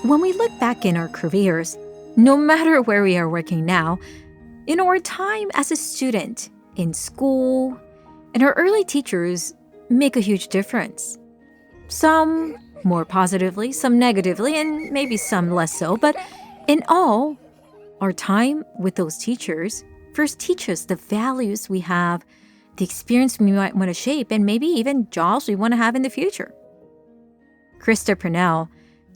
When we look back in our careers, no matter where we are working now, in our time as a student, in school, and our early teachers make a huge difference. Some more positively, some negatively, and maybe some less so, but in all, our time with those teachers first teach us the values we have, the experience we might want to shape, and maybe even jobs we want to have in the future. Krista Purnell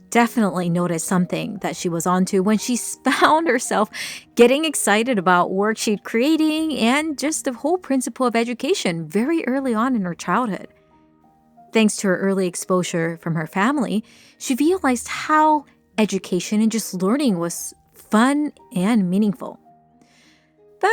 definitely noticed something that she was onto when she found herself getting excited about work she'd creating and just the whole principle of education very early on in her childhood. Thanks to her early exposure from her family, she realized how education and just learning was fun and meaningful. But,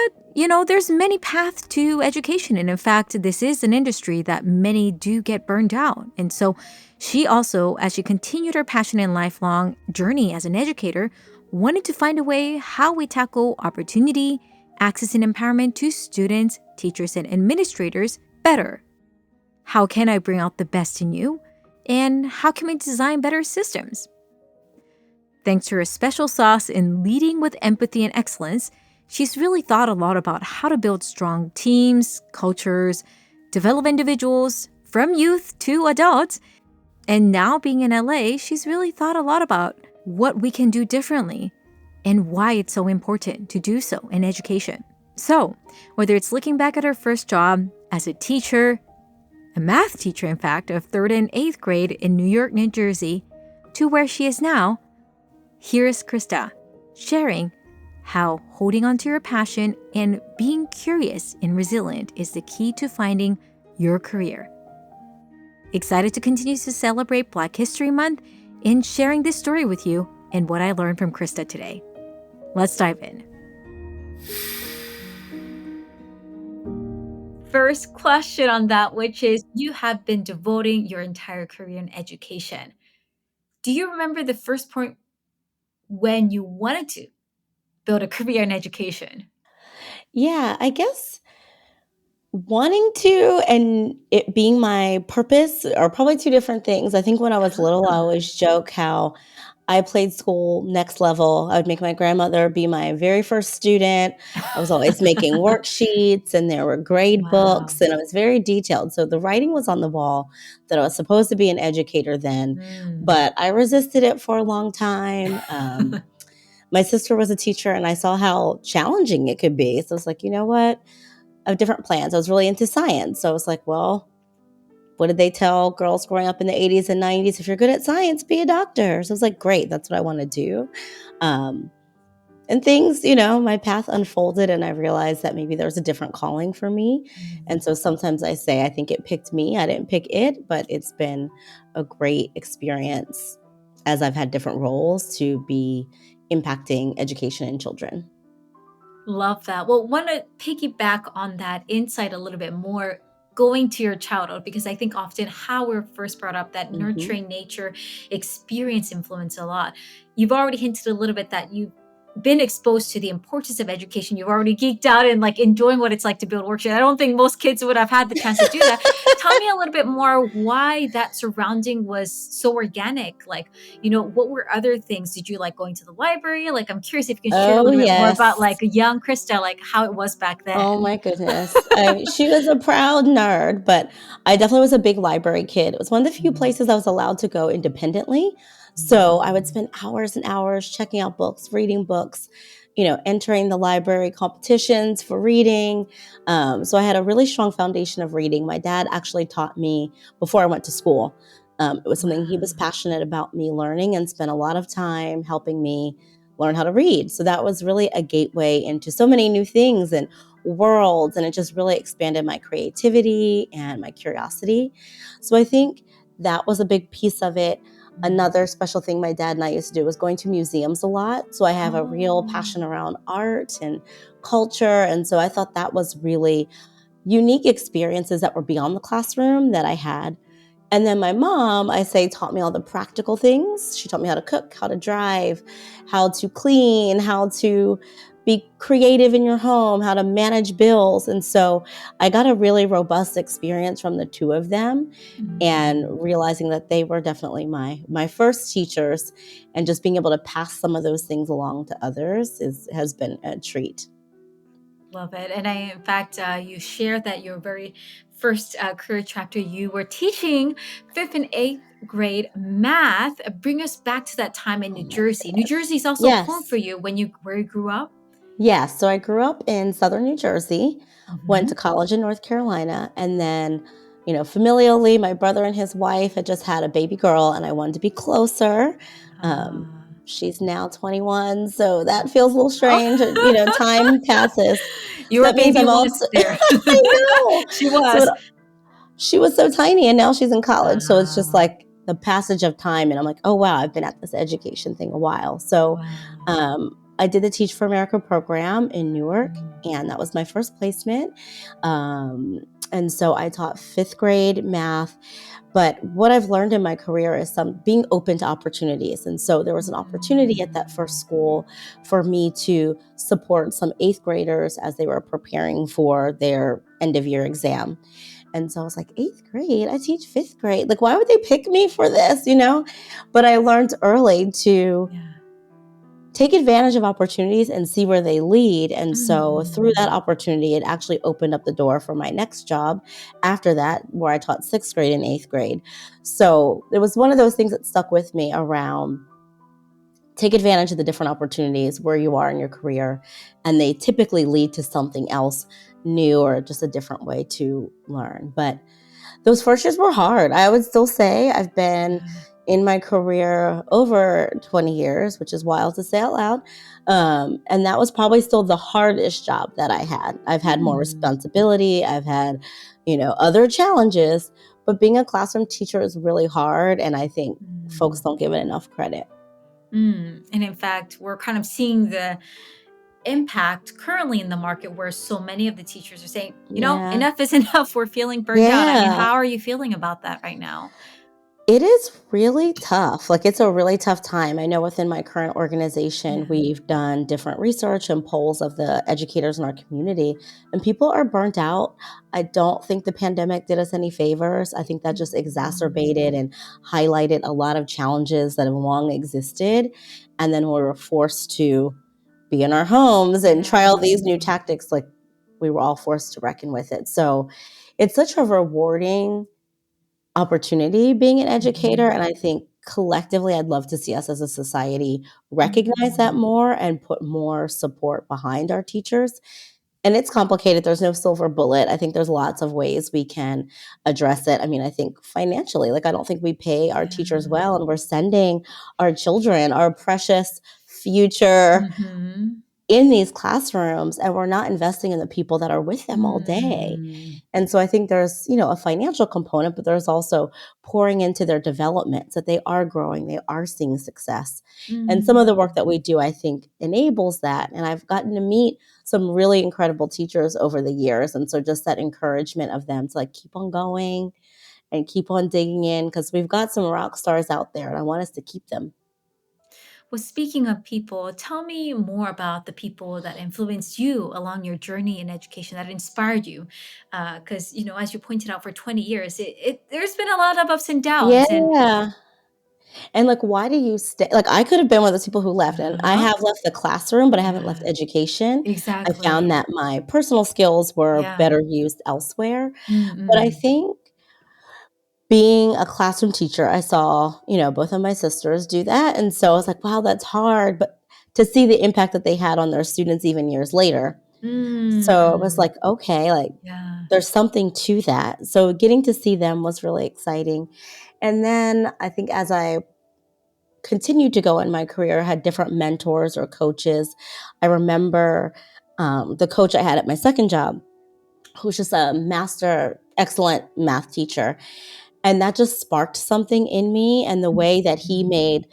there's many paths to education. And in fact, this is an industry that many do get burned out. And so she also, as she continued her passion and lifelong journey as an educator, wanted to find a way how we tackle opportunity, access, and empowerment to students, teachers, and administrators better. How can I bring out the best in you? And how can we design better systems? Thanks to her special sauce in leading with empathy and excellence, she's really thought a lot about how to build strong teams, cultures, develop individuals from youth to adults. And now being in LA, she's really thought a lot about what we can do differently and why it's so important to do so in education. So, whether it's looking back at her first job as a teacher, a math teacher, in fact, of 3rd and 8th grade in New York, New Jersey, to where she is now, here's Krista sharing how holding on to your passion and being curious and resilient is the key to finding your career. Excited to continue to celebrate Black History Month and sharing this story with you and what I learned from Krista today. Let's dive in. First question on that, which is you have been devoting your entire career in education. Do you remember the first point when you wanted to build a career in education? Yeah, I guess wanting to and it being my purpose are probably two different things. I think when I was little, I always joke how I played school next level. I would make my grandmother be my very first student. I was always making worksheets and there were grade Wow. books and I was very detailed. So the writing was on the wall that I was supposed to be an educator then, Mm. but I resisted it for a long time. My sister was a teacher and I saw how challenging it could be. So I was like, you know what? I have different plans. I was really into science. So I was like, well, what did they tell girls growing up in the 80s and 90s? If you're good at science, be a doctor. So I was like, great, that's what I want to do. Um, and things, my path unfolded and I realized that maybe there's a different calling for me. And so sometimes I say, I think it picked me. I didn't pick it, but it's been a great experience as I've had different roles to be impacting education in children. Love that. Well, want to piggyback on that insight a little bit more, going to your childhood, because I think often how we're first brought up, that Mhm. nurturing nature experience influence a lot. You've already hinted a little bit that you've been exposed to the importance of education. You've already geeked out and like enjoying what it's like to build worksheets. I don't think most kids would have had the chance to do that. Tell me a little bit more why that surrounding was so organic. Like, what were other things? Did you like going to the library? Like, I'm curious if you can share a Oh, little bit more about yes. like young Krista, like how it was back Oh then. my goodness. She was a proud nerd, but I definitely was a big library kid. It was one of the few Mm, places I was allowed to go independently. So I would mm, spend hours and hours checking out books, reading books, entering the library competitions for reading. So I had a really strong foundation of reading. My dad actually taught me before I went to school. It was something he was wow. passionate about me learning and spent a lot of time helping me learn how to read. So that was really a gateway into so many new things and worlds, and it just really expanded my creativity and my curiosity. So I think that was a big piece of it. Mm. Another special thing my dad and I used to do was going to museums a lot. So I have a real Oh. passion around art and culture. And so I thought that was really unique experiences that were beyond the classroom that I had. And then my mom, I say, taught me all the practical things. She taught me how to cook, how to drive, how to clean, how to be creative in your home, how to manage bills. And so I got a really robust experience from the two of them, and Mm. realizing that they were definitely my first teachers, and just being able to pass some of those things along to others has been a treat. Love it. And in fact, you shared that your very first career chapter, you were teaching fifth and eighth grade math. Bring us back to that time in Oh New my Jersey. New Jersey is also home for Yes. you when you where you grew up. Yes. So I grew up in Southern New Jersey, went to Hmm. college in North Carolina, and then, familially, my brother and his wife had just had a baby girl, and I wanted to be closer. Um, Uh, she's now 21, so that feels a little oh. strange. Time passes. You So were a that means baby I'm once also, there. I know. She So was. she was so tiny, and now she's in college. So it's just Uh, like the passage of time. And I'm like, oh, wow, I've been at this education thing a while. So wow. I did the Teach for America program in Newark, Mm. and that was my first placement. Um, and so I taught fifth grade math. But what I've learned in my career is some being open to opportunities. And so there was an opportunity at that first Mm. school for me to support some eighth graders as they were preparing for their end of year exam. And so I was like, eighth grade, I teach fifth grade. Like, why would they pick me for this? But I learned early to Yeah. take advantage of opportunities and see where they lead. And so through that Mm. opportunity, it actually opened up the door for my next job after that, where I taught sixth grade and eighth grade. So it was one of those things that stuck with me around take advantage of the different opportunities where you are in your career. And they typically lead to something else new or just a different way to learn. But those first years were hard. I would still say I've been Yeah. in my career over 20 years, which is wild to say out loud. And that was probably still the hardest job that I had. I've had more Mm. responsibility. I've had, other challenges, but being a classroom teacher is really hard. And I think folks Mm. don't give it enough credit. And in fact, we're kind of seeing the impact currently in the market where so many of the teachers are saying, Yeah. enough is enough. We're feeling burned out. I mean, Yeah. how are you feeling about that right now? It is really tough. Like, it's a really tough time. I know within my current organization, Yeah. we've done different research and polls of the educators in our community, and people are burnt out. I don't think the pandemic did us any favors. I think that just exacerbated Mm. and highlighted a lot of challenges that have long existed. And then we were forced to be in our homes and try all Yeah. these new tactics. Like, we were all forced to reckon with it. So it's such a rewarding opportunity being an educator, Mhm. and I think collectively, I'd love to see us as a society recognize that Mm. more and put more support behind our teachers. And it's complicated. There's no silver bullet. I think there's lots of ways we can address it. I mean, I think financially, like, I don't think we pay our teachers Yeah. well, and we're sending our children, our precious future Mhm. in these classrooms, and we're not investing in the people that are with them all day. Mm. And so I think there's, a financial component, but there's also pouring into their development so that they are growing, they are seeing success. And some of the work Mm. that we do, I think, enables that. And I've gotten to meet some really incredible teachers over the years. And so just that encouragement of them to, like, keep on going and keep on digging in, because we've got some rock stars out there and I want us to keep them. Well, speaking of people, tell me more about the people that influenced you along your journey in education that inspired you. Because, as you pointed out, for 20 years, there's been a lot of ups and downs. And Yeah. And, like, why do you stay? Like, I could have been one of those people who left, and I uh-huh, have left the classroom, but I haven't left yeah, education. I found exactly. that my personal skills were Yeah. better used elsewhere. But I Mm-mm. think being a classroom teacher, I saw, both of my sisters do that, and so I was like, "Wow, that's hard," but to see the impact that they had on their students even years later. So, it was Mm-mm. like, "Okay, like, Yeah. there's something to that." So, getting to see them was really exciting. And then I think as I continued to go in my career, I had different mentors or coaches. I remember the coach I had at my second job, who was just a master, excellent math teacher. And that just sparked something in me. And the way that he Mhm. made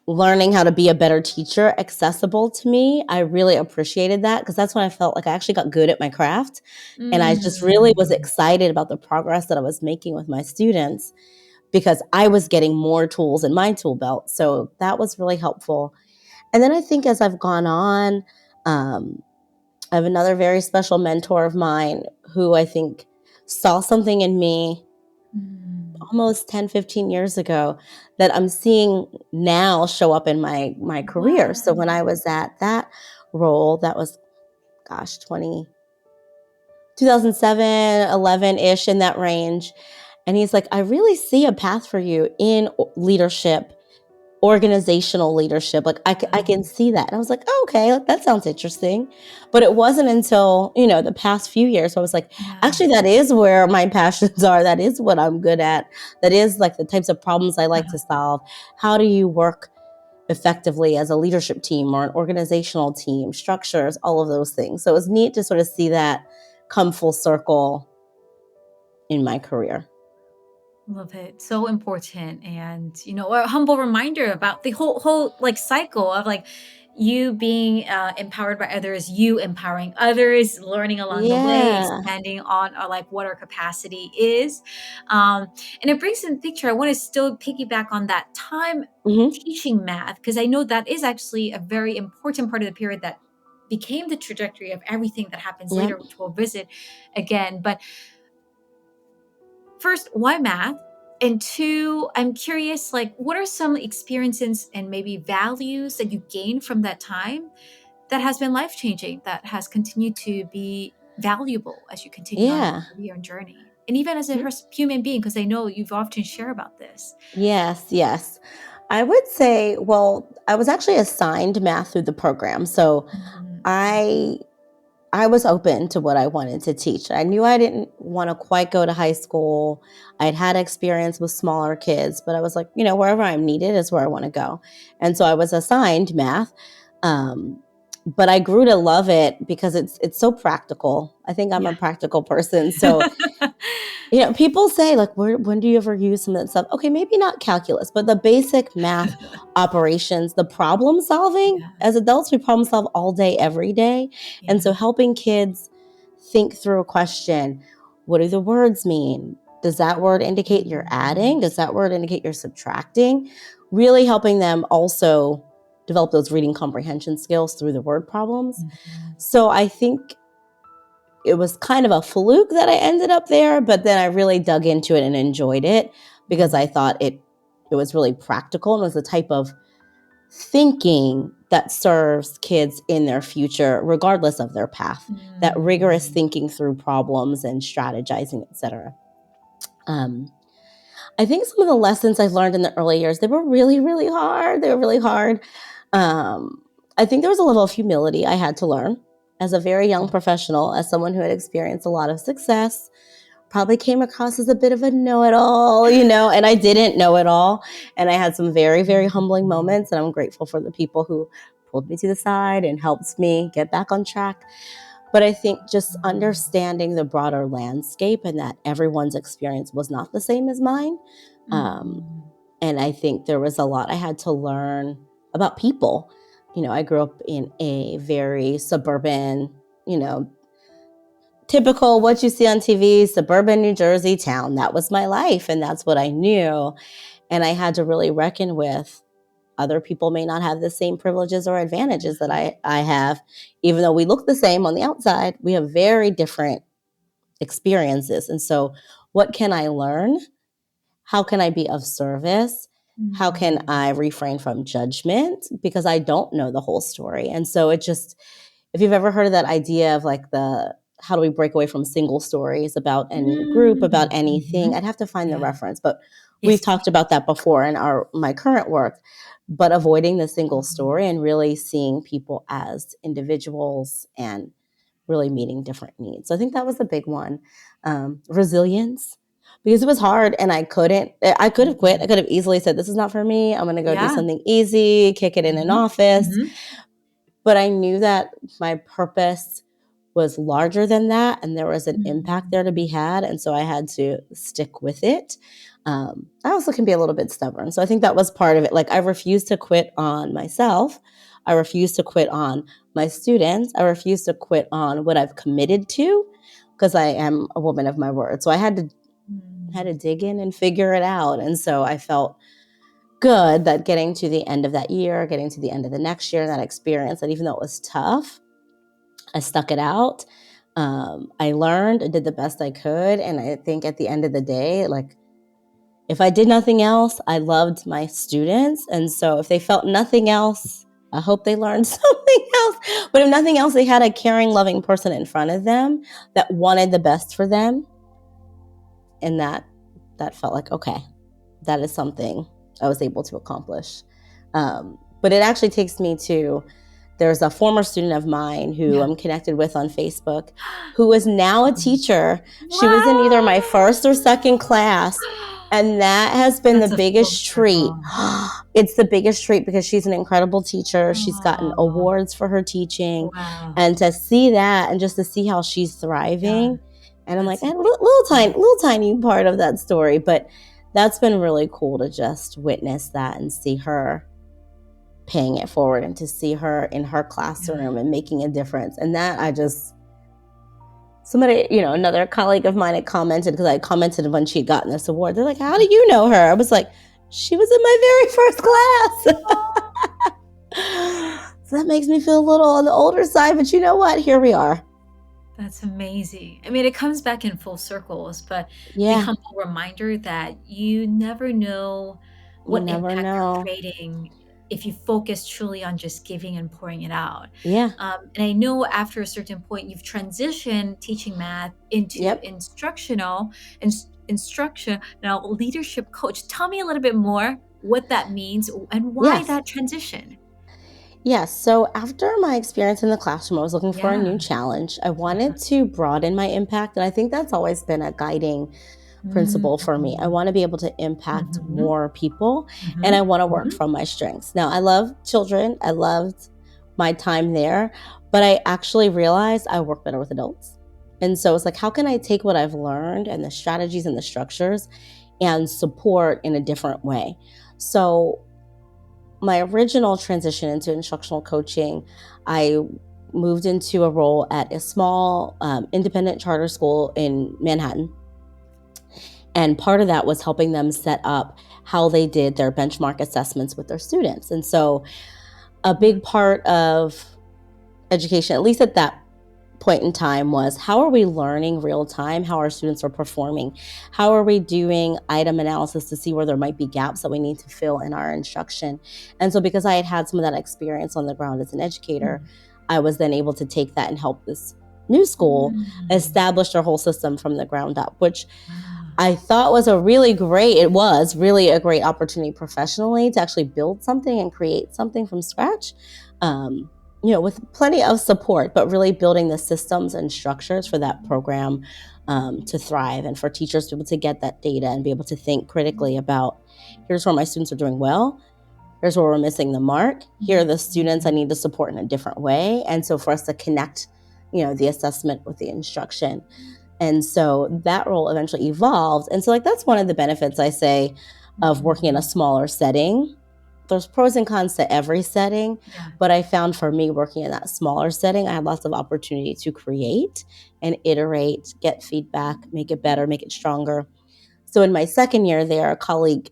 learning how to be a better teacher accessible to me, I really appreciated that, because that's when I felt like I actually got good at my craft. And I just really was Mm. excited about the progress that I was making with my students, because I was getting more tools in my tool belt. So that was really helpful. And then I think as I've gone on, I have another very special mentor of mine who I think saw something in me almost 10, 15 years ago that I'm seeing now show up in my career. So when I Wow. was at that role, that was, gosh, 2007, 11-ish, in that range. And he's like, I really see a path for you in leadership, organizational leadership. Like I can see that. And I was like, oh, okay, that sounds interesting. But it wasn't until, the past few years where I was like, Yeah. actually, that is where my passions are. That is what I'm good at. That is like the types of problems I like to solve. How do you work effectively as a leadership team or an organizational team, structures, all of those things. So it was neat to sort of see that come full circle in my career. Love it. So important. And, a humble reminder about the whole like cycle of like you being empowered by others, you empowering others, learning along the way, Yeah. expanding on like what our capacity is. Um, and it brings in the picture. I want to still piggyback on that time Hmm. teaching math, because I know that is actually a very important part of the period that became the trajectory of everything that happens Yep. later, which we'll visit again. But first, why math? And two, I'm curious, like, what are some experiences and maybe values that you gained from that time that has been life changing, that has continued to be valuable as you continue on Yeah. your career and journey? And even as a human being, because I know you've often shared about this. Yes, yes. I would say, well, I was actually assigned math through the program. So Mhm. I I was open to what I wanted to teach. I knew I didn't want to quite go to high school. I'd had experience with smaller kids, but I was like, wherever I'm needed is where I want to go. And so I was assigned math. Um, but I grew to love it because it's so practical. I think I'm Yeah. a practical person. So people say like, when do you ever use some of that stuff? Okay, maybe not calculus, but the basic math operations, the problem solving. Yeah. As adults, we problem solve all day, every day. And Yeah. so helping kids think through a question, what do the words mean? Does that word indicate you're adding? Does that word indicate you're subtracting? Really helping them also develop those reading comprehension skills through the word problems. Mhm. So I think it was kind of a fluke that I ended up there, but then I really dug into it and enjoyed it because I thought it was really practical and was the type of thinking that serves kids in their future, regardless of their path. That rigorous Mm. thinking through problems and strategizing, etc. Um, I think some of the lessons I learned in the early years, they were really, really hard. They were really hard. Um, I think there was a level of humility I had to learn as a very young professional, as someone who had experienced a lot of success, probably came across as a bit of a know-it-all, and I didn't know it all. And I had some very, very humbling Mhm. moments, and I'm grateful for the people who pulled me to the side and helped me get back on track. But I think just understanding the broader landscape and that everyone's experience was not the same as mine. Um, Mhm. and I think there was a lot I had to learn about people. I grew up in a very suburban, you know, typical what you see on TV, suburban New Jersey town. That was my life, and that's what I knew. And I had to really reckon with other people may not have the same privileges or advantages that I have. Even though we look the same on the outside, we have very different experiences. And so, what can I learn? How can I be of service? How can Mhm. I refrain from judgment? Because I don't know the whole story. And so it just, if you've ever heard of that idea of like how do we break away from single stories about any group, about Mm. anything, Mhm. I'd have to find the Yeah. reference, but we've Yes. talked about that before in my current work. But avoiding the single Mhm. story and really seeing people as individuals and really meeting different needs. So I think that was a big one. Resilience, because it was hard and I could have quit. I Mhm. could have easily said, this is not for me. I'm going to go do Yeah. something easy, kick it in an Mhm. office. Mhm. But I knew that my purpose was larger than that, and there was an impact Mhm. there to be had. And so I had to stick with it. I also can be a little bit stubborn. So I think that was part of it. Like, I refused to quit on myself. I refused to quit on my students. I refused to quit on what I've committed to because I am a woman of my word. So I had to Mm. dig in and figure it out. And so I felt good that getting to the end of that year, getting to the end of the next year, that experience, that even though it was tough, I stuck it out. I learned, I did the best I could. And I think at the end of the day, like, if I did nothing else, I loved my students. And so if they felt nothing else, I hope they learned something else. But if nothing else, they had a caring, loving person in front of them that wanted the best for them. And that felt like, okay, that is something I was able to accomplish. But it actually takes me to, there's a former student of mine who Yeah. I'm connected with on Facebook, who is now a teacher. She was in either my Wow. first or second class. And that has been That's the a full biggest treat. circle. It's the biggest treat because she's an incredible teacher. She's gotten Oh, awards for her teaching. wow. And to see that and just to see how she's Yeah, thriving. And I'm like, that's little tiny part of that story. But that's been really cool to just witness that and see her paying it forward and to see her in her classroom and making a difference. And that somebody, another colleague of mine had commented, because I commented when she had gotten this award. They're like, how do you know her? I was like, she was in my very first class. So that makes me feel a little on the older side, but you know what? Here we are. That's amazing. I mean, it comes back in full circles, but the Yeah, humble reminder that you never know you what never impact you're know. creating if you focus truly on just giving and pouring it out. Yeah, And I know after a certain point, you've transitioned teaching math into yep. instruction, now leadership coach. Tell me a little bit more what that means and why Yes. that transition. Yes. So after my experience in the classroom, I was looking for a Yeah. new challenge. I Uh-huh. wanted to broaden my impact. And I think that's always been a guiding principle for me. I Mm. want to be able to impact Mhm. more people, and I Mhm. want to work Mhm. from my strengths. Now, I love children. I loved my time there, but I actually realized I work better with adults. And so it's like, how can I take what I've learned and the strategies and the structures and support in a different way? So my original transition into instructional coaching, I moved into a role at a small independent charter school in Manhattan. And part of that was helping them set up how they did their benchmark assessments with their students. And so, a Wow. big part of education, at least at that point in time, was how are we learning real time, how our students are performing? How are we doing item analysis to see where there might be gaps that we need to fill in our instruction? And so, because I had had some of that experience on the ground as an educator, Mm. I was then able to take that and help this new school Mm. establish their whole system from the ground up, which Wow. I thought was it was really a great opportunity professionally to actually build something and create something from scratch. Um, with plenty of support, but really building the systems and structures for that program to thrive, and for teachers to be able to get that data and be able to think critically about, here's where my students are doing well, here's where we're missing the mark, here are the students I Mhm. need to support in a different way. And so for us to connect, the assessment with the instruction. And so that role eventually evolved. And so, like, that's one of the benefits, I say, of working in a Mhm. smaller setting. There's pros and cons to every setting, Yeah. but I found for me working in that smaller setting, I had lots of opportunity to create and iterate, get feedback, make it better, make it stronger. So in my second year there, a colleague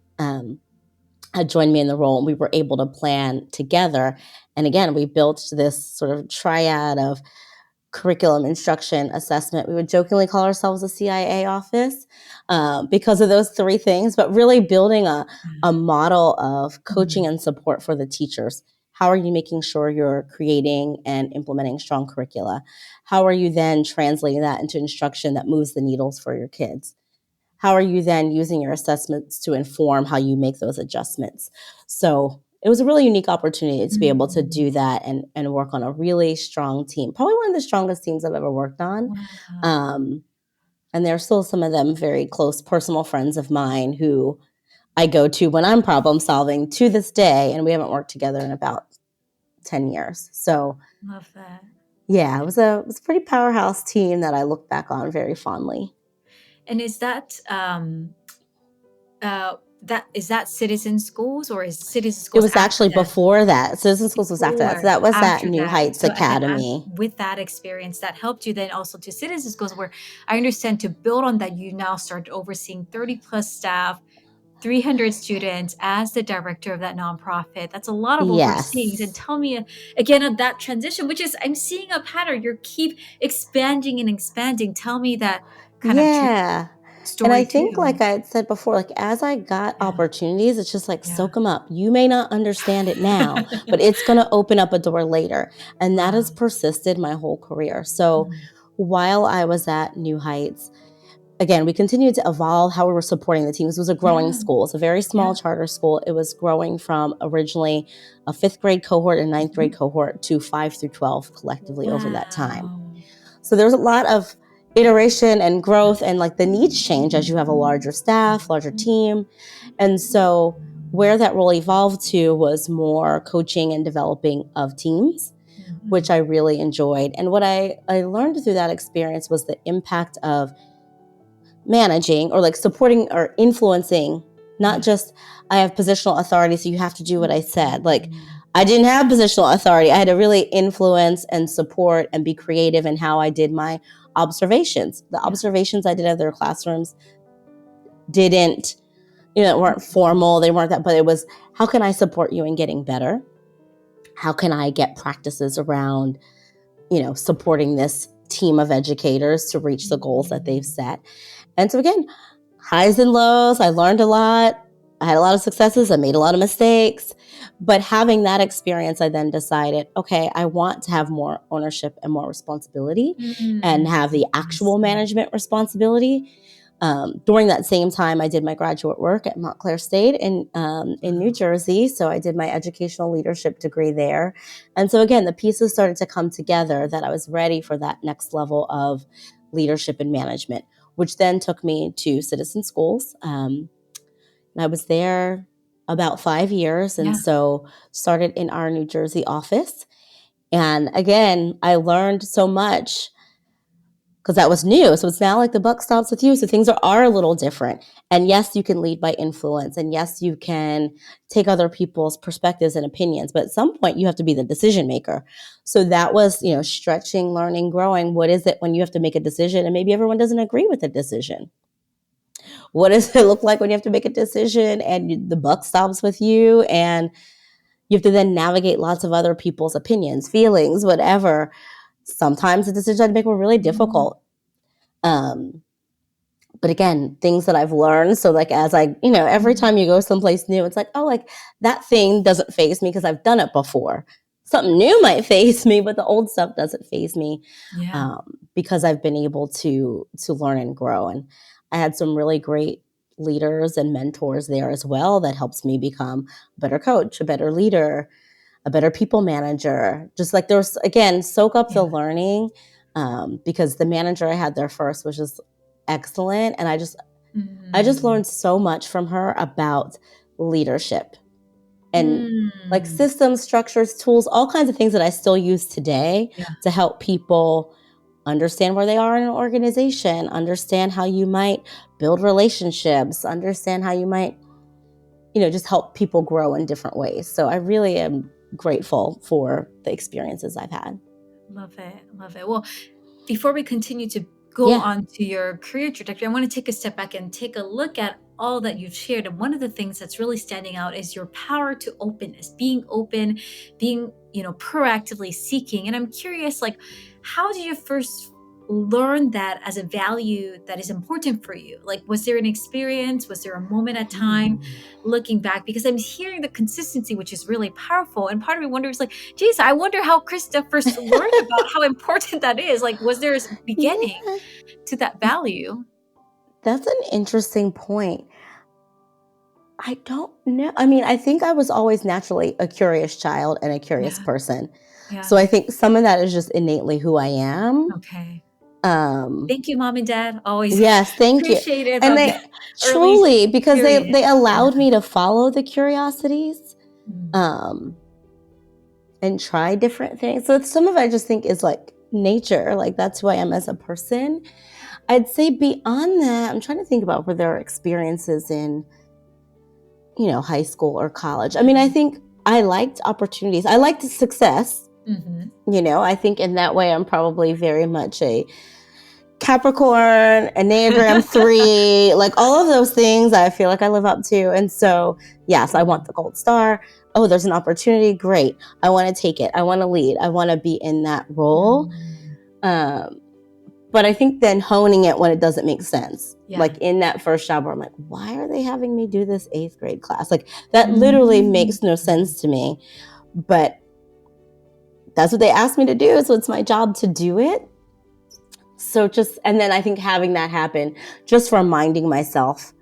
had joined me in the role, and we were able to plan together. And again, we built this sort of triad of curriculum, instruction, assessment. We would jokingly call ourselves a CIA office because of those three things, but really building a model of coaching Mhm. and support for the teachers. How are you making sure you're creating and implementing strong curricula? How are you then translating that into instruction that moves the needles for your kids? How are you then using your assessments to inform how you make those adjustments? So it was a really unique opportunity to be able to Mm. do that and work on a really strong team. Probably one of the strongest teams I've ever worked on. Wow. Um, and there are still some of them very close personal friends of mine who I go to when I'm problem solving to this day. And we haven't worked together in about 10 years. So Love that. yeah, it was a pretty powerhouse team that I look back on very fondly. And is that citizen schools, or is citizen It schools was after actually that? before that. Citizen Schools was after that. So Before, that was that after New that. Heights So again, Academy. with that experience that helped you then also to citizen schools, where I understand to build on that, you now start overseeing 30 plus staff 300 students as the director of that nonprofit. That's a lot of overseeing. And Yes. tell me again of that transition, which is I'm seeing a pattern. You keep expanding and expanding. Tell me that kind of Yeah. And I story think, too. like I had said before, like as I got Yeah. opportunities, it's just like Yeah. soak them up. You may not understand it now, but it's going to open up a door later. And that has Wow. persisted my whole career. So Mm. while I was at New Heights, again, we continued to evolve how we were supporting the teams. It was a growing Yeah. school. It's a very Yeah. small charter school. It was growing from originally a fifth grade cohort and ninth grade Mhm. cohort to 5 through 12 collectively over that time. Wow. So there's a lot of iteration and growth, and like the needs change as you have a larger staff, larger Mhm. team. And so where that role evolved to was more coaching and developing of teams, which Mhm. I really enjoyed. And what I learned through that experience was the impact of managing or like supporting or influencing, not Yeah. just I have positional authority, so you have to do what I said. Like Mhm. I didn't have positional authority. I had to really influence and support and be creative in how I did my observations. The Yeah. observations I did of their classrooms didn't, weren't Mhm. formal. They weren't that, but it was how can I support you in getting better? How can I get practices around, supporting this team of educators to reach the goals that they've Mhm. set? And so again, highs and lows. I learned a lot. I had a lot of successes. I made a lot of mistakes. But having that experience, I then decided, okay, I want to have more ownership and more responsibility and Mm. have the I actual see. management responsibility. During that same time, I did my graduate work at Montclair State in New Wow. Jersey. So I did my educational leadership degree there. And so again, the pieces started to come together that I was ready for that next level of leadership and management, which then took me to Citizen Schools. And I was there about 5 years, and Yeah. so started in our New Jersey office. And again, I learned so much because that was new. So it's now like the buck stops with you. So things are a little different. And yes, you can lead by influence. And yes, you can take other people's perspectives and opinions. But at some point, you have to be the decision maker. So that was, stretching, learning, growing. What is it when you have to make a decision and maybe everyone doesn't agree with the decision? What does it look like when you have to make a decision and the buck stops with you and you have to then navigate lots of other people's opinions, feelings, whatever? Sometimes the decisions I had to make were really Mm. difficult. Um, but again, things that I've learned. So like as I, every Mhm. time you go someplace new, it's like, oh, like that thing doesn't faze me because I've done it before. Something new might faze me, but the old stuff doesn't faze me Yeah. because I've been able to learn and grow. And I had some really great leaders and mentors there as well that helps me become a better coach, a better leader, a better people manager. Just like there's again, soak up the Yeah. learning because the manager I had there first was just excellent, and I just Mm. learned so much from her about leadership and like Mm. systems, structures, tools, all kinds of things that I still use today Yeah. to help people understand where they are in an organization, understand how you might build relationships, understand how you might, just help people grow in different ways. So I really am grateful for the experiences I've had. Love it. Love it. Well, before we continue to go Yeah. on to your career trajectory, I want to take a step back and take a look at all that you've shared. And one of the things that's really standing out is your power to openness, being open, being, proactively seeking. And I'm curious, like, how did you first learn that as a value that is important for you? Like, was there an experience? Was there a moment at time Hmm. looking back? Because I'm hearing the consistency, which is really powerful. And part of me wonders, like, geez, I wonder how Krista first learned about how important that is. Like, was there a beginning Yeah, to that value? that's an interesting point. I don't know. I mean, I think I was always naturally a curious child and a curious Yeah, person. yeah. So I think some of that is just innately who I am. Okay. Um, Thank you, mom and dad. Always yes, thank you. appreciative And of they early truly, because they period. they Yeah. allowed me to follow the curiosities Mm. um, and try different things. So some of it I just think is like nature, like that's who I am as a person. I'd say beyond that, I'm trying to think about where there are experiences in high school or college. I mean, I Yeah. think I liked opportunities. I liked success. Mhm. I think in that way, I'm probably very much a Capricorn, Enneagram 3, like all of those things I feel like I live up to. And so, yes, I want the gold star. Oh, there's an opportunity. Great. I want to take it. I want to lead. I want to be in that role. But I think then honing it when it doesn't make sense. Yeah. Like in that first job where I'm like, why are they having me do this 8th grade class? Like that literally makes no sense to me. But that's what they asked me to do. So it's my job to do it. So and then I think having that happen, just reminding myself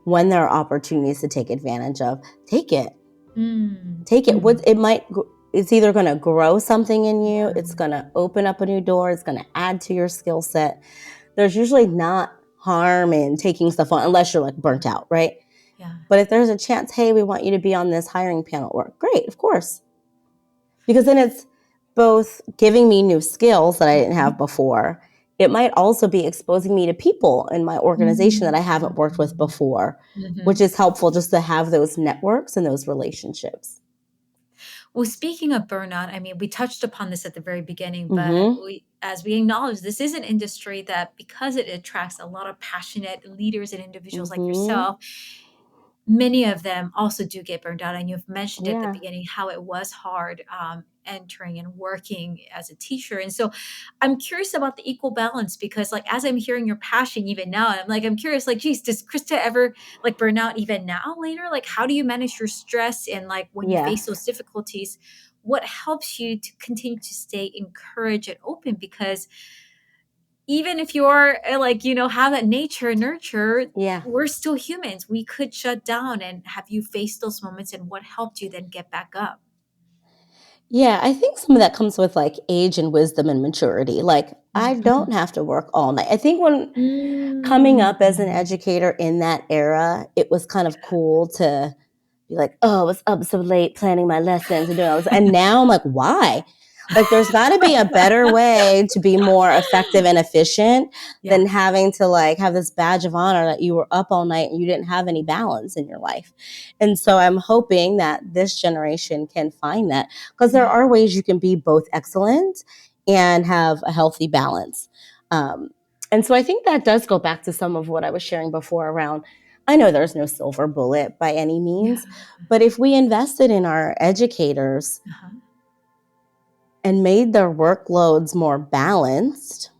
when there are opportunities to take advantage of, take it. Take it. It's either going to grow something in you. It's going to open up a new door. It's going to add to your skill set. There's usually not harm in taking stuff on unless you're like burnt out, right? Yeah. But if there's a chance, hey, we want you to be on this hiring panel at work. Great, of course. Because then it's both giving me new skills that I didn't have before. It might also be exposing me to people in my organization that I haven't worked with before, which is helpful just to have those networks and those relationships. Well, speaking of burnout, I mean, we touched upon this at the very beginning, but as we acknowledge, this is an industry that, because it attracts a lot of passionate leaders and individuals like yourself, many of them also do get burned out. And you've mentioned at the beginning how it was hard entering and working as a teacher. And so I'm curious about the equal balance, because like, as I'm hearing your passion even now, I'm curious, like, geez, does Krista ever like burn out even now later? Like, how do you manage your stress? And like, when you face those difficulties, what helps you to continue to stay encouraged and open? Because even if you're like, have that nature and nurture, we're still humans. We could shut down. And have you faced those moments, and what helped you then get back up? Yeah, I think some of that comes with like age and wisdom and maturity. Like I don't have to work all night. I think when coming up as an educator in that era, it was kind of cool to be like, oh, I was up so late planning my lessons and doing all this. And now I'm like, why? Like there's got to be a better way to be more effective and efficient than having to like have this badge of honor that you were up all night and you didn't have any balance in your life. And so I'm hoping that this generation can find that, because there are ways you can be both excellent and have a healthy balance. And so I think that does go back to some of what I was sharing before around, I know there's no silver bullet by any means, but if we invested in our educators and made their workloads more balanced,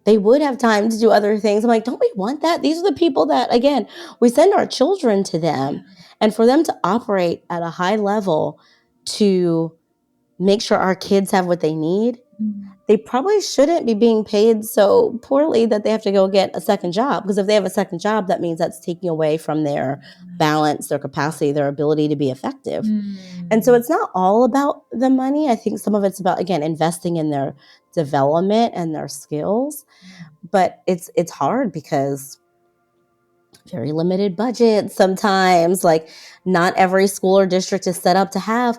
they would have time to do other things. I'm like, don't we want that? These are the people that, again, we send our children to them, and for them to operate at a high level to make sure our kids have what they need, they probably shouldn't be being paid so poorly that they have to go get a second job. Because if they have a second job, that means that's taking away from their balance, their capacity, their ability to be effective. And so it's not all about the money. I think some of it's about, again, investing in their development and their skills. But it's hard because very limited budget sometimes. Like not every school or district is set up to have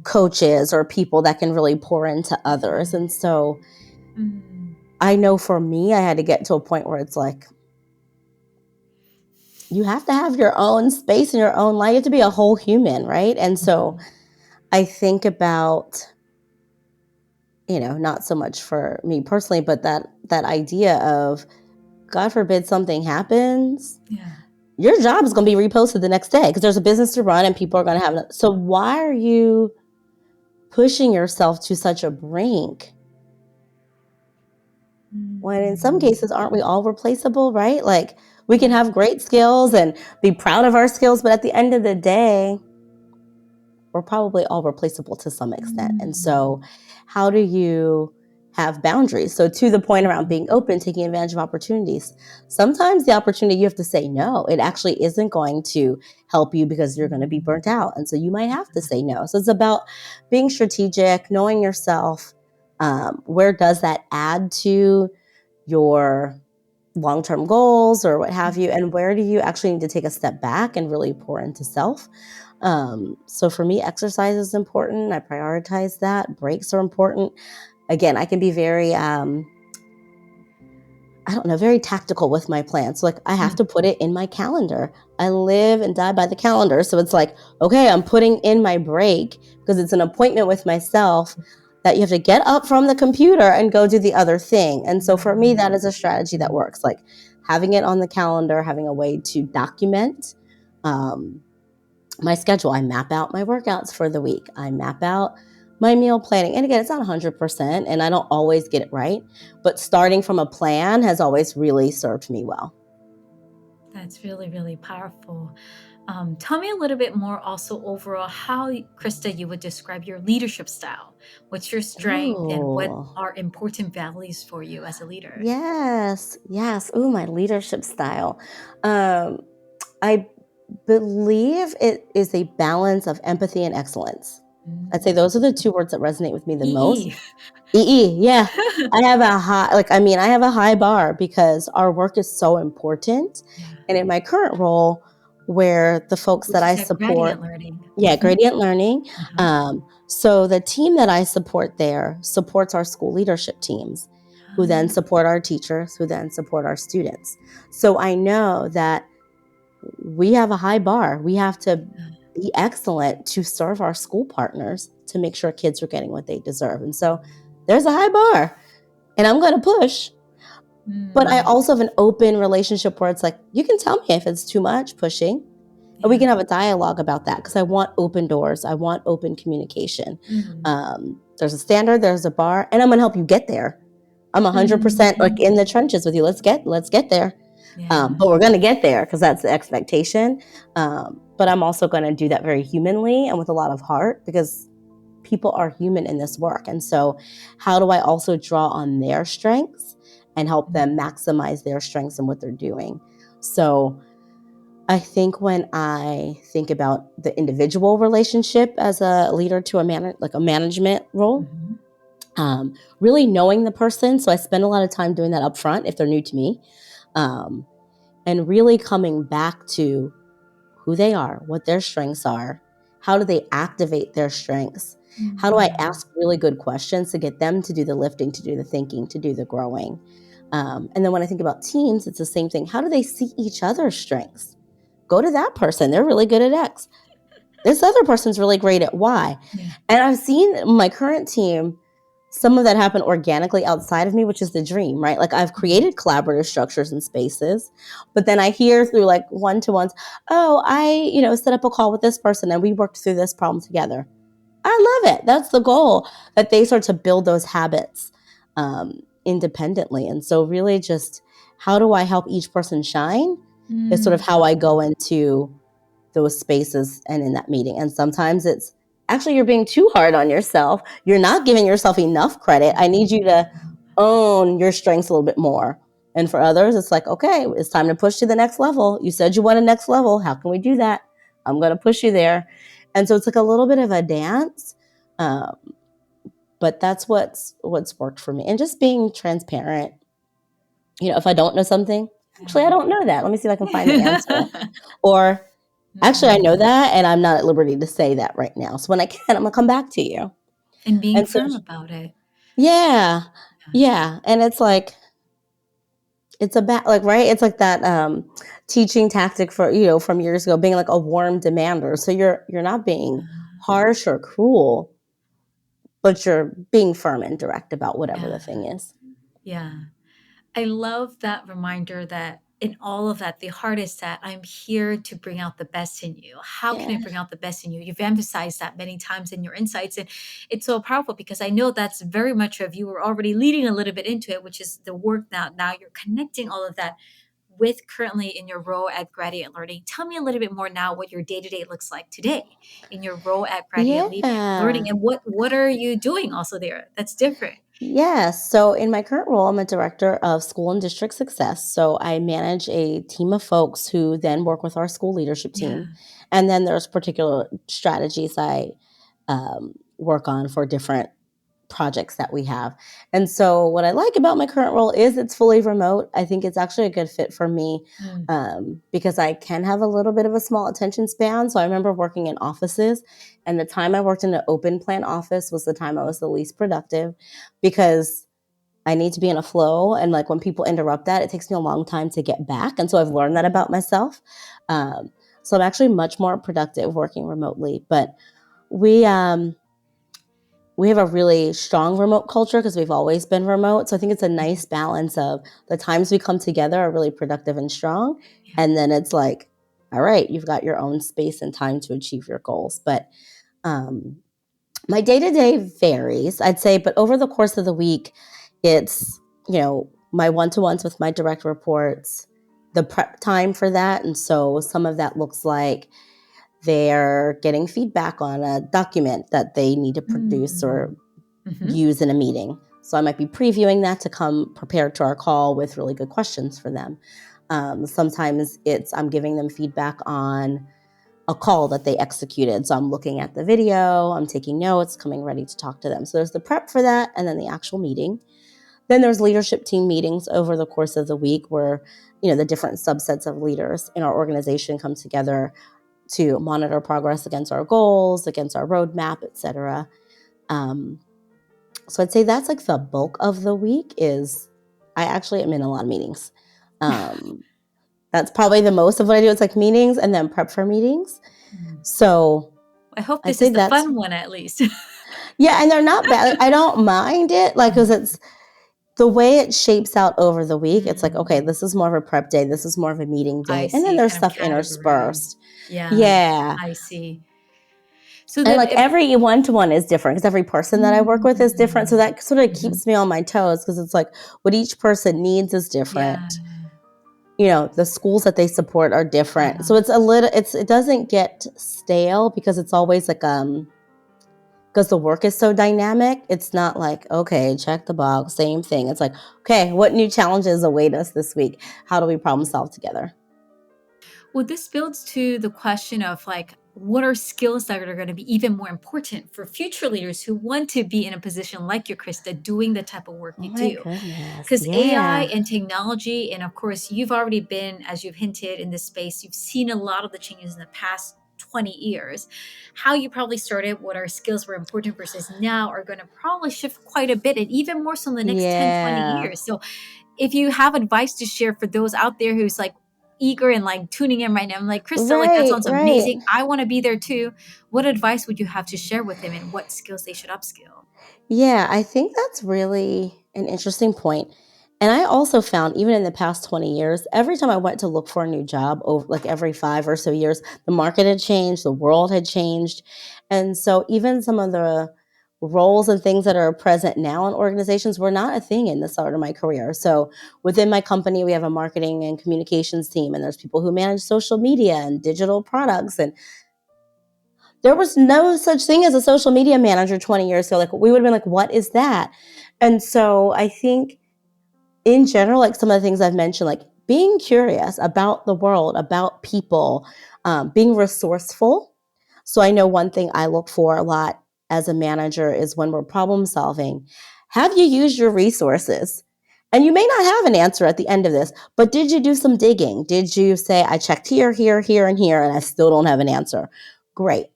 coaches or people that can really pour into others. And so I know for me, I had to get to a point where it's like, you have to have your own space in your own life. You have to be a whole human, right? And so I think about, not so much for me personally, but that idea of, God forbid something happens, your job is going to be reposted the next day because there's a business to run and people are going to have it. So why are you pushing yourself to such a brink when in some cases, aren't we all replaceable, right? Like we can have great skills and be proud of our skills, but at the end of the day, we're probably all replaceable to some extent. And so how do you have boundaries? So to the point around being open, taking advantage of opportunities, sometimes the opportunity you have to say no. It actually isn't going to help you because you're going to be burnt out. And so you might have to say no. So it's about being strategic, knowing yourself. Where does that add to your long-term goals or what have you? And where do you actually need to take a step back and really pour into self? So for me, exercise is important. I prioritize that. Breaks are important. Again, I can be very, very tactical with my plans. So like I have to put it in my calendar. I live and die by the calendar. So it's like, okay, I'm putting in my break because it's an appointment with myself. that you have to get up from the computer and go do the other thing. And so for me, that is a strategy that works, like having it on the calendar, having a way to document my schedule. I map out my workouts for the week. I map out my meal planning. And again, it's not 100% and I don't always get it right, but starting from a plan has always really served me well. That's really, really powerful. Tell me a little bit more also overall how, Krista, you would describe your leadership style. What's your strength and what Oh, are important values for you as a leader? yes, yes. Ooh, my leadership style. Um, I believe it is a balance of empathy and excellence. I'd say those are the two words that resonate with me the most. EE. Yeah. I have a high, I have a high bar because our work is so important. Yeah. And in my current role, where the folks that Which I is at support, gradient learning. yeah, gradient learning. Uh-huh. So the team that I support there supports our school leadership teams, who then support our teachers, who then support our students. So I know that we have a high bar. We have to be excellent to serve our school partners to make sure kids are getting what they deserve. And so there's a high bar and I'm going to push. But I also have an open relationship where it's like, you can tell me if it's too much pushing, and we can have a dialogue about that because I want open doors. I want open communication. There's a standard, there's a bar, and I'm going to help you get there. I'm 100% like in the trenches with you. Let's get there. But we're going to get there because that's the expectation. But I'm also going to do that very humanly and with a lot of heart because people are human in this work. And so how do I also draw on their strengths and help them maximize their strengths and what they're doing? So I think when I think about the individual relationship as a leader to a management role, really knowing the person. So I spend a lot of time doing that up front if they're new to me, and really coming back to who they are, what their strengths are, how do they activate their strengths, how do I ask really good questions to get them to do the lifting, to do the thinking, to do the growing. And then when I think about teams, it's the same thing. How do they see each other's strengths? Go to that person. They're really good at X. This other person's really great at Y. And I've seen my current team, some of that happen organically outside of me, which is the dream, right? Like I've created collaborative structures and spaces, but then I hear through like one-to-ones, oh, I, set up a call with this person and we worked through this problem together. I love it. That's the goal, that they start to build those habits independently. And so really just how do I help each person shine is sort of how I go into those spaces and in that meeting. And sometimes it's actually you're being too hard on yourself. You're not giving yourself enough credit. I need you to own your strengths a little bit more. And for others, it's like, okay, it's time to push to the next level. You said you want a next level. How can we do that? I'm going to push you there. And so it's like a little bit of a dance. But that's what's worked for me. And just being transparent. If I don't know something, actually, I don't know that. Let me see if I can find the answer. Or actually, I know that, and I'm not at liberty to say that right now. So when I can, I'm gonna come back to you. And being And so, firm about it. yeah, and it's like it's right. It's like that teaching tactic for from years ago, being like a warm demander. So you're not being harsh or cruel, but you're being firm and direct about whatever the thing is. Yeah. I love that reminder that in all of that, the heart is that I'm here to bring out the best in you. How can Yeah, I bring out the best in you? You've emphasized that many times in your insights. And it's so powerful because I know that's very much of you were already leading a little bit into it, which is the work now. Now you're connecting all of that with currently in your role at Gradient Learning. Tell me a little bit more now what your day-to-day looks like today in your role at Gradient Learning, yeah. and what are you doing also there that's different? Yes. So in my current role, I'm a director of school and district success. So I manage a team of folks who then work with our school leadership Yeah. team. And then there's particular strategies I work on for different projects that we have. And so what I like about my current role is it's fully remote. I think it's actually a good fit for me because I can have a little bit of a small attention span. So I remember working in offices, and the time I worked in an open plan office was the time I was the least productive because I need to be in a flow. And like when people interrupt that, it takes me a long time to get back. And so I've learned that about myself. So I'm actually much more productive working remotely. But we we have a really strong remote culture because we've always been remote. So I think it's a nice balance of the times we come together are really productive and strong. Yeah. And then it's like, all right, you've got your own space and time to achieve your goals. But um, my day to day varies, I'd say, but over the course of the week, it's, my one to ones with my direct reports, the prep time for that. And so some of that looks like they're getting feedback on a document that they need to produce or use in a meeting. So I might be previewing that to come prepared to our call with really good questions for them. Sometimes I'm giving them feedback on a call that they executed. So I'm looking at the video, I'm taking notes, coming ready to talk to them. So there's the prep for that and then the actual meeting. Then there's leadership team meetings over the course of the week where, the different subsets of leaders in our organization come together to monitor progress against our goals, against our roadmap, et cetera. So I'd say that's like the bulk of the week is I actually am in a lot of meetings. That's probably the most of what I do. It's like meetings and then prep for meetings. So I hope I'd this say is the fun one at least. yeah, and they're not bad. I don't mind it, because it's the way it shapes out over the week. It's like, okay, this is more of a prep day. This is more of a meeting I day. And then see, there's kind of stuff categorized. interspersed. Yeah, Yeah. I see. So And then, like every one-to-one is different because every person that I work with is different. So that sort of keeps me on my toes because it's like what each person needs is different. The schools that they support are different. So it doesn't get stale because it's always like, because the work is so dynamic, it's not like, okay, check the box, same thing. It's like, okay, what new challenges await us this week? How do we problem solve together? well, this builds to the question of like, what are skills that are going to be even more important for future leaders who want to be in a position like your Krista, doing the type of work Oh you my do? goodness. Because AI Yeah. and technology, and of course, you've already been, as you've hinted in this space, you've seen a lot of the changes in the past 20 years. How you probably started, what our skills were important versus now are going to probably shift quite a bit, and even more so in the next 10, 20 Yeah. years. So if you have advice to share for those out there who's like eager and like tuning in right now, I'm like, Krista, like that Right, sounds right. amazing. I want to be there too. What advice would you have to share with them and what skills they should upskill? Yeah, I think that's really an interesting point. And I also found, even in the past 20 years, every time I went to look for a new job, over like every 5 or so years, the market had changed, the world had changed. And so even some of the roles and things that are present now in organizations were not a thing in the start of my career. So within my company, we have a marketing and communications team, and there's people who manage social media and digital products. And there was no such thing as a social media manager 20 years ago. Like we would have been like, what is that? And so I think in general, like some of the things I've mentioned, like being curious about the world, about people, being resourceful. So I know one thing I look for a lot as a manager is when we're problem solving, have you used your resources? And you may not have an answer at the end of this, but did you do some digging? Did you say, I checked here, here, here, and here, and I still don't have an answer? Great.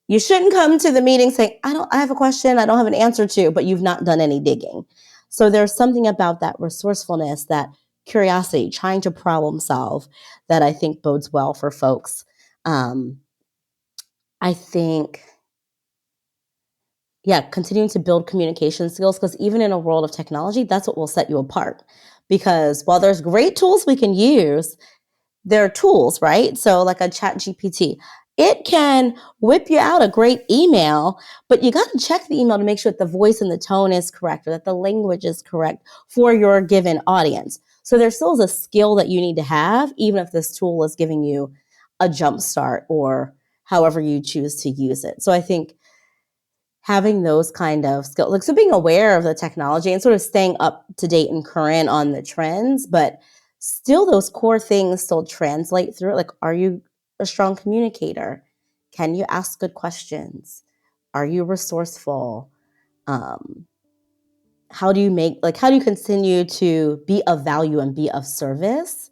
You shouldn't come to the meeting saying, I have a question I don't have an answer to, but you've not done any digging. So there's something about that resourcefulness, that curiosity, trying to problem solve that I think bodes well for folks. Um, I think, yeah, continuing to build communication skills, because even in a world of technology, that's what will set you apart. Because while there's great tools we can use, they're tools, right? So like a chat GPT, it can whip you out a great email, but you got to check the email to make sure that the voice and the tone is correct or that the language is correct for your given audience. So there still is a skill that you need to have, even if this tool is giving you a jump start or however you choose to use it. So I think having those kind of skills, like so being aware of the technology and sort of staying up to date and current on the trends, but still those core things still translate through it. Like, are you a strong communicator? Can you ask good questions? Are you resourceful? Um, how do you continue to be of value and be of service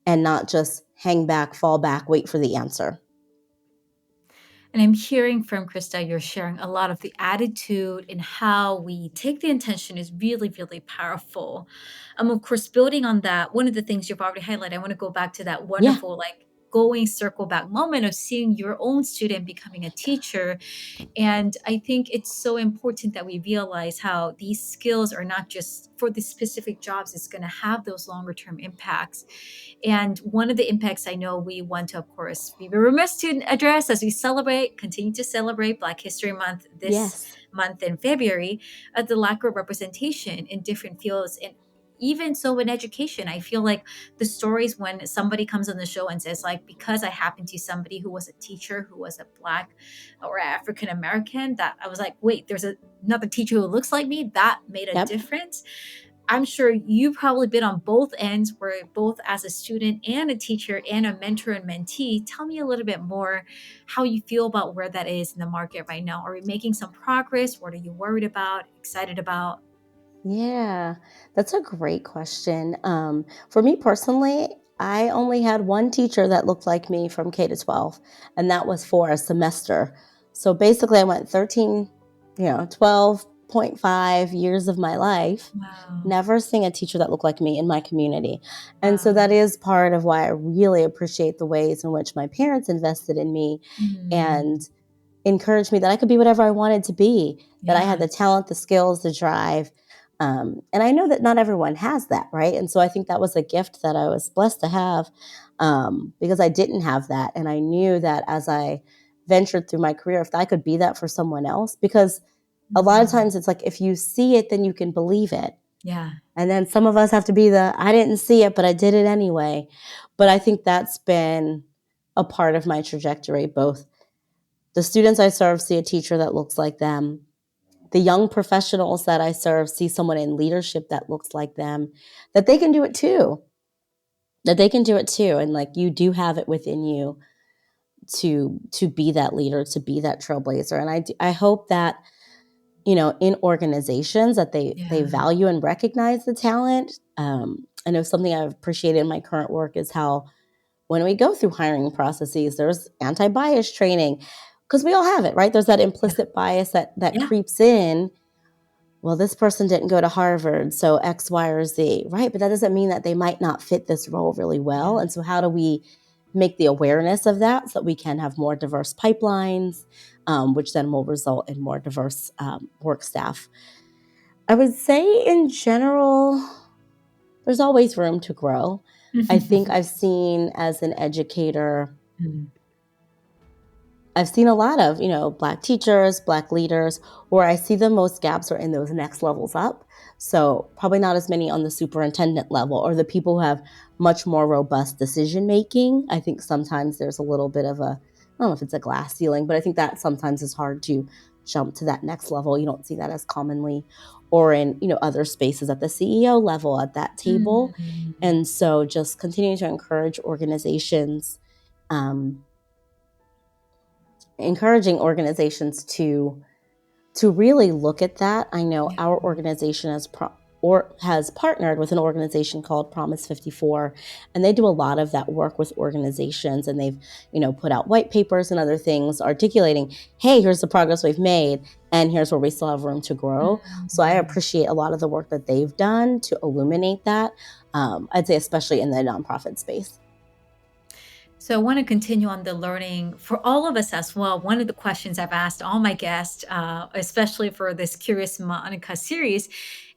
and not just hang back, fall back, wait for the answer? And I'm hearing from Krista, you're sharing a lot of the attitude and how we take the intention is really, really powerful. Of course, building on that, one of the things you've already highlighted, I want to go back to that Yeah. wonderful, like going circle back moment of seeing your own student becoming a teacher. And I think it's so important that we realize how these skills are not just for the specific jobs, it's going to have those longer term impacts. And one of the impacts I know we want to, of course, be remiss to address as we continue to celebrate Black History Month this Yes. month in February, the lack of representation in different fields. And even so in education, I feel like the stories when somebody comes on the show and says, like, because I happened to somebody who was a teacher who was a Black or African American, that I was like, wait, there's another teacher who looks like me, that made a Yep. difference. I'm sure you've probably been on both ends, where both as a student and a teacher and a mentor and mentee. Tell me a little bit more how you feel about where that is in the market right now. Are we making some progress? What are you worried about, excited about? Yeah, that's a great question. For me personally, I only had one teacher that looked like me from K to 12, and that was for a semester. So basically, I went 13, 12.5 years of my life, Wow. never seeing a teacher that looked like me in my community. And so Wow. that is part of why I really appreciate the ways in which my parents invested in me Mm, and encouraged me that I could be whatever I wanted to be, that I had yeah. the talent, the skills, the drive. And I know that not everyone has that, right? And so I think that was a gift that I was blessed to have, because I didn't have that. And I knew that as I ventured through my career, if I could be that for someone else, because a lot of Mm, times it's like if you see it, then you can believe it. yeah. And then some of us have to be the I didn't see it, but I did it anyway. But I think that's been a part of my trajectory, both the students I serve see a teacher that looks like them. The young professionals that I serve see someone in leadership that looks like them, that they can do it too, that they can do it too. And like you do have it within you to be that leader, to be that trailblazer. And I hope that, in organizations that they Yeah. value and recognize the talent. I know something I've appreciated in my current work is how when we go through hiring processes, there's anti-bias training because we all have it, right? There's that Yeah. implicit bias that Yeah. creeps in. Well, this person didn't go to Harvard, so X, Y, or Z, right? But that doesn't mean that they might not fit this role really well. Yeah. And so, how do we make the awareness of that so that we can have more diverse pipelines, which then will result in more diverse work staff? I would say, in general, there's always room to grow. I think I've seen as an educator, Mm, I've seen a lot of, Black teachers, Black leaders, where I see the most gaps are in those next levels up. So probably not as many on the superintendent level or the people who have much more robust decision making. I think sometimes there's a little bit of I don't know if it's a glass ceiling, but I think that sometimes is hard to jump to that next level. You don't see that as commonly, or in, other spaces at the CEO level at that table. mm, And so just continuing to um, encouraging organizations to really look at that. I know yeah. our organization has partnered with an organization called Promise 54, and they do a lot of that work with organizations, and they've put out white papers and other things articulating, hey, here's the progress we've made, and here's where we still have room to grow. So I Mm. appreciate a lot of the work that they've done to illuminate that. I'd say especially in the nonprofit space. So I want to continue on the learning for all of us as well. One of the questions I've asked all my guests, especially for this Curious Monica series,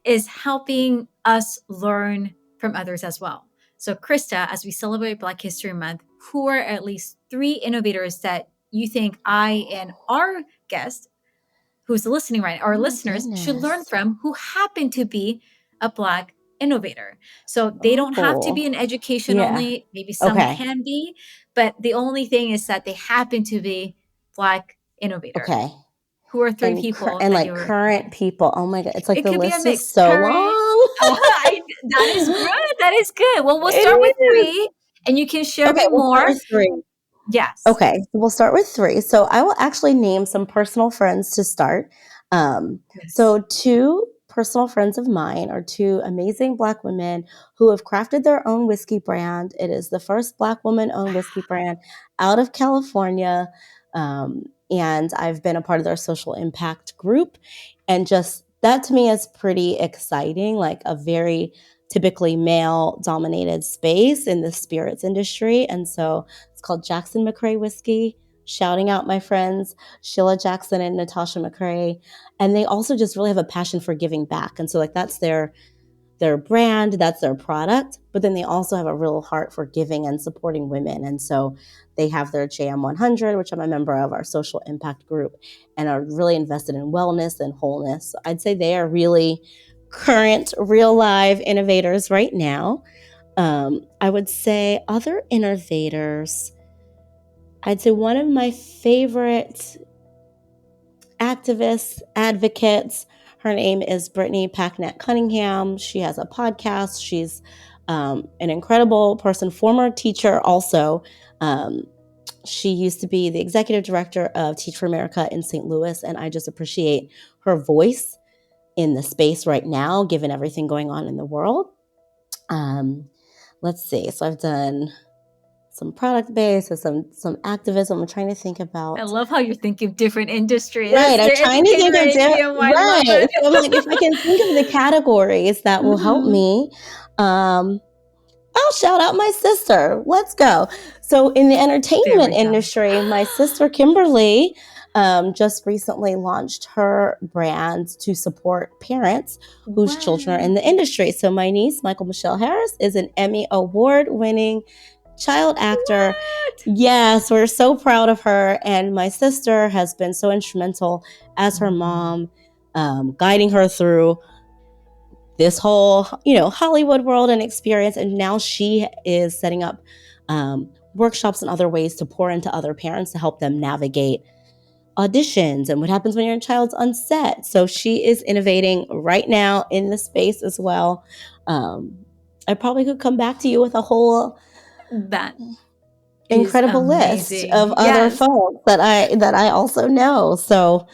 is helping us learn from others as well. So, Krista, as we celebrate Black History Month, who are at least three innovators that you think I and our guest who's listening right, our Oh my listeners should learn goodness. from, who happen to be a Black innovator? So they don't have to be in Oh, education yeah. only. Maybe some Okay. can be, but the only thing is that they happen to be Black innovator. Okay. Who are three And people that you like would current recommend? people. Oh my god, it's like It the could be a list is mix. so Current. long. Oh, that is good. That is good. Well, we'll It start with is. three, and you can share Okay, me we'll start more. with 3. Yes. Okay, so we'll start with 3. So I will actually name some personal friends to start. Yes. So 2 personal friends of mine are 2 amazing Black women who have crafted their own whiskey brand. It is the first Black woman-owned whiskey brand out of California, and I've been a part of their social impact group, and just that to me is pretty exciting, like a very typically male-dominated space in the spirits industry, and so it's called Jackson McRae Whiskey. Shouting out my friends, Sheila Jackson and Natasha McRae. And they also just really have a passion for giving back. And so like that's their brand, that's their product, but then they also have a real heart for giving and supporting women. And so they have their JM100, which I'm a member of, our social impact group, and are really invested in wellness and wholeness. So I'd say they are really current, real live innovators right now. I would say other innovators, I'd say one of my favorite activists, advocates, her name is Brittany Packnett Cunningham. She has a podcast. She's an incredible person, former teacher also. She used to be the executive director of Teach for America in St. Louis, and I just appreciate her voice in the space right now, given everything going on in the world. Let's see. So I've done some product-based and some activism. I'm trying to think about. I love how you're thinking of different industries. Right, I'm The trying to think educator of in you. I love right. it. So I'm like, if I can think of the categories that will help me, I'll shout out my sister. Let's go. So in the entertainment industry, my sister Kimberly just recently launched her brand to support parents whose children are in the industry. So my niece, Michael Michelle Harris, is an Emmy Award-winning child actor. What? Yes, we're so proud of her. And my sister has been so instrumental as her mom, guiding her through this whole, Hollywood world and experience. And now she is setting up workshops and other ways to pour into other parents to help them navigate auditions and what happens when your child's on set. So she is innovating right now in the space as well. I probably could come back to you with a whole that incredible list of other folks that I also know. So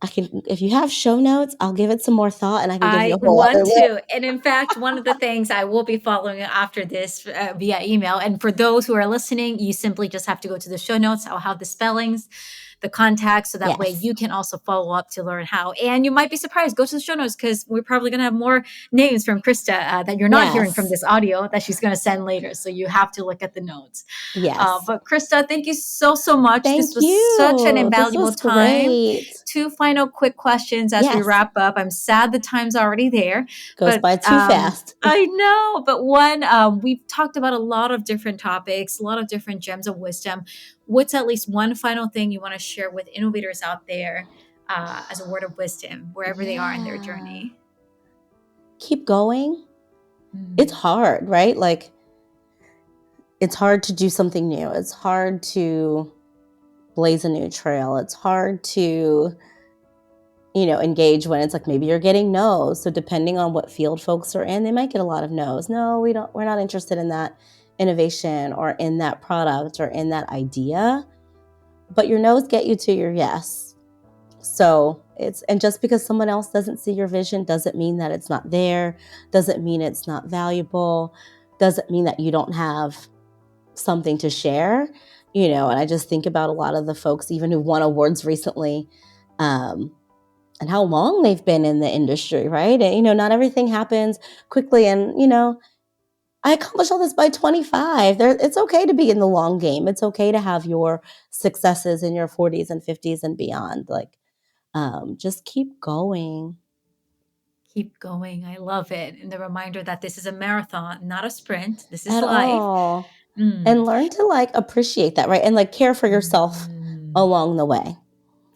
I can, if you have show notes, I'll give it some more thought, and I can give you a whole other list. And in fact, one of the things I will be following after this via email. And for those who are listening, you simply just have to go to the show notes. I'll have the spellings, the contacts, so that way you can also follow up to learn how. And you might be surprised. Go to the show notes because we're probably going to have more names from Krista that you're not hearing from this audio that she's going to send later. So you have to look at the notes. Yes. But Krista, thank you so much. This was such an invaluable time. Great. 2 final quick questions as we wrap up. I'm sad the time's already there. Goes by too fast. I know. But one, we've talked about a lot of different topics, a lot of different gems of wisdom. What's at least one final thing you want to share with innovators out there as a word of wisdom, wherever they are in their journey? Keep going. It's hard, right? Like, it's hard to do something new. It's hard to blaze a new trail. It's hard to, engage when it's like maybe you're getting no's. So depending on what field folks are in, they might get a lot of no's. No, we're not interested in that innovation or in that product or in that idea. But your no's get you to your yes. So and just because someone else doesn't see your vision doesn't mean that it's not there, doesn't mean it's not valuable, doesn't mean that you don't have something to share, and I just think about a lot of the folks even who won awards recently, and how long they've been in the industry, right? And, not everything happens quickly. And, I accomplished all this by 25. It's okay to be in the long game. It's okay to have your successes in your 40s and 50s and beyond. Like, just keep going. Keep going. I love it. And the reminder that this is a marathon, not a sprint. This is At life. All. And learn to appreciate that, right? And care for yourself along the way.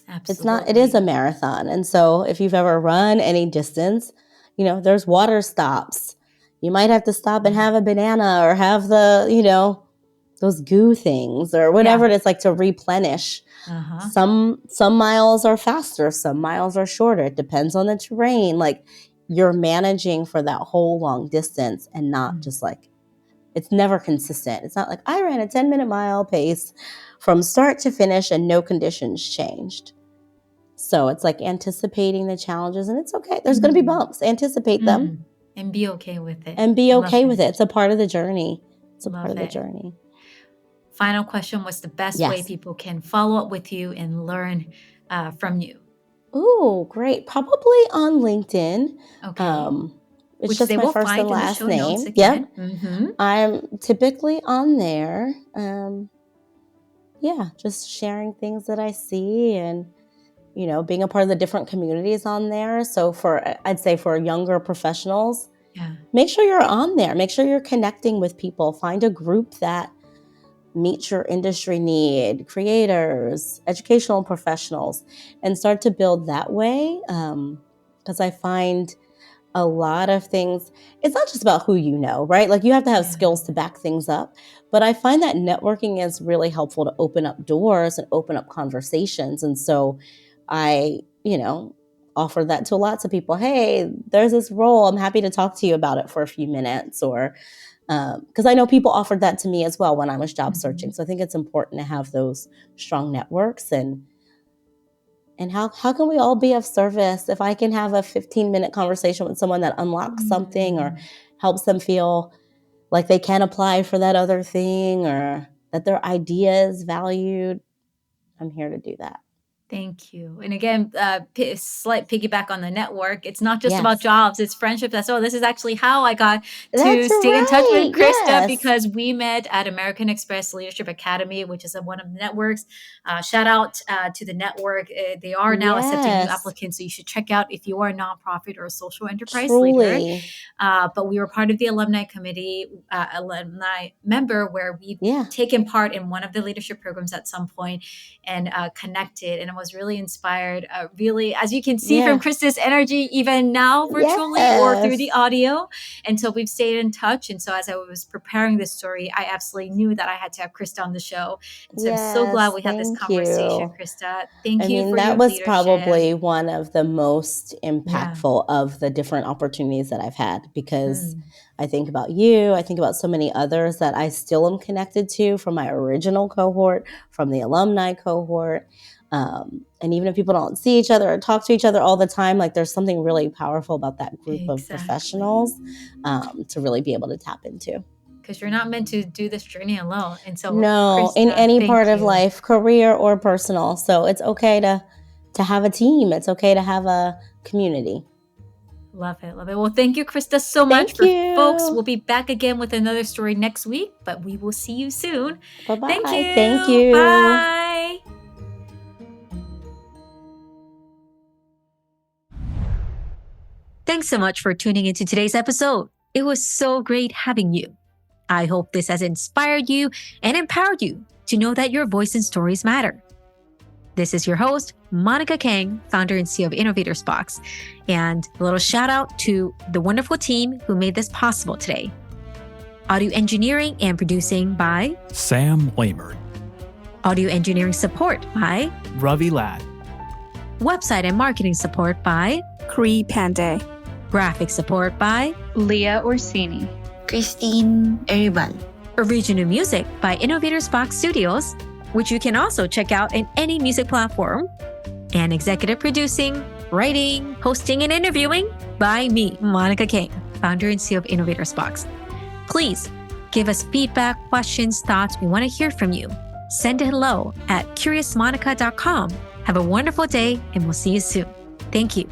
Absolutely. It is a marathon. And so if you've ever run any distance, there's water stops. You might have to stop and have a banana or have the, those goo things or whatever it is, like to replenish. Some miles are faster, some miles are shorter. It depends on the terrain. Like, you're managing for that whole long distance and not just it's never consistent. It's not like I ran a 10-minute mile pace from start to finish and no conditions changed. So it's like anticipating the challenges, and it's okay. There's going to be bumps. Anticipate them. And be okay with it. And be okay with it. It's a part of the journey. It's a part of the journey. Final question. What's the best way people can follow up with you and learn from you? Oh, great. Probably on LinkedIn. Okay. It's which just they my will first and find in the last show notes name. again. Yep. I'm typically on there. Yeah, just sharing things that I see and, being a part of the different communities on there. So I'd say for younger professionals, Yeah. make sure you're on there. Make sure you're connecting with people. Find a group that meets your industry need, creators, educational professionals, and start to build that way. Because I find a lot of things, it's not just about who you know, right? Like you have to have Yeah. skills to back things up. But I find that networking is really helpful to open up doors and open up conversations. And so I, offer that to lots of people. Hey, there's this role. I'm happy to talk to you about it for a few minutes. Or because I know people offered that to me as well when I was job searching. So I think it's important to have those strong networks. And how can we all be of service? If I can have a 15-minute conversation with someone that unlocks something or helps them feel like they can apply for that other thing or that their idea is valued, I'm here to do that. Thank you. And again, slight piggyback on the network. It's not just about Yes. jobs, it's friendship. So this is actually how I got to That's stay in touch with right. Krista, Yes. because we met at American Express Leadership Academy, which is one of the networks. Shout out to the network. They are now accepting new Yes. applicants. So you should check out if you are a nonprofit or a social enterprise leader. Truly. But we were part of the alumni committee, alumni member, where we've Yeah. taken part in one of the leadership programs at some point and connected. And I was really inspired, really, as you can see from Krista's energy, even now virtually or through the Yes. audio. And so we've stayed in touch. And so as I was preparing this story, I absolutely knew that I had to have Krista on the show. And so I'm so glad we had this conversation, Krista. Thank you for that your was leadership. probably one of the most impactful of the different opportunities that I've had, because I think about you, I think about so many others that I still am connected to from my original cohort, from the alumni cohort. And even if people don't see each other or talk to each other all the time, like there's something really powerful about that group of professionals to really be able to tap into. Because you're not meant to do this journey alone. And so, No, Krista, in any part of you. life, career or personal. So it's okay to have a team. It's okay to have a community. Love it. Love it. Well, thank you, Krista, so much. Thank you. Folks, we'll be back again with another story next week, but we will see you soon. Bye-bye. Thank you. Thank you. Bye. Thanks so much for tuning into today's episode. It was so great having you. I hope this has inspired you and empowered you to know that your voice and stories matter. This is your host, Monica Kang, founder and CEO of Innovators Box. And a little shout out to the wonderful team who made this possible today. Audio engineering and producing by Sam Lamert. Audio engineering support by Ravi Ladd. Website and marketing support by Kree Pandey. Graphic support by Leah Orsini. Christine Eribal. Original music by Innovators Box Studios, which you can also check out in any music platform. And executive producing, writing, hosting, and interviewing by me, Monica Kang, founder and CEO of Innovators Box. Please give us feedback, questions, thoughts. We want to hear from you. Send a hello at curiousmonica.com. Have a wonderful day, and we'll see you soon. Thank you.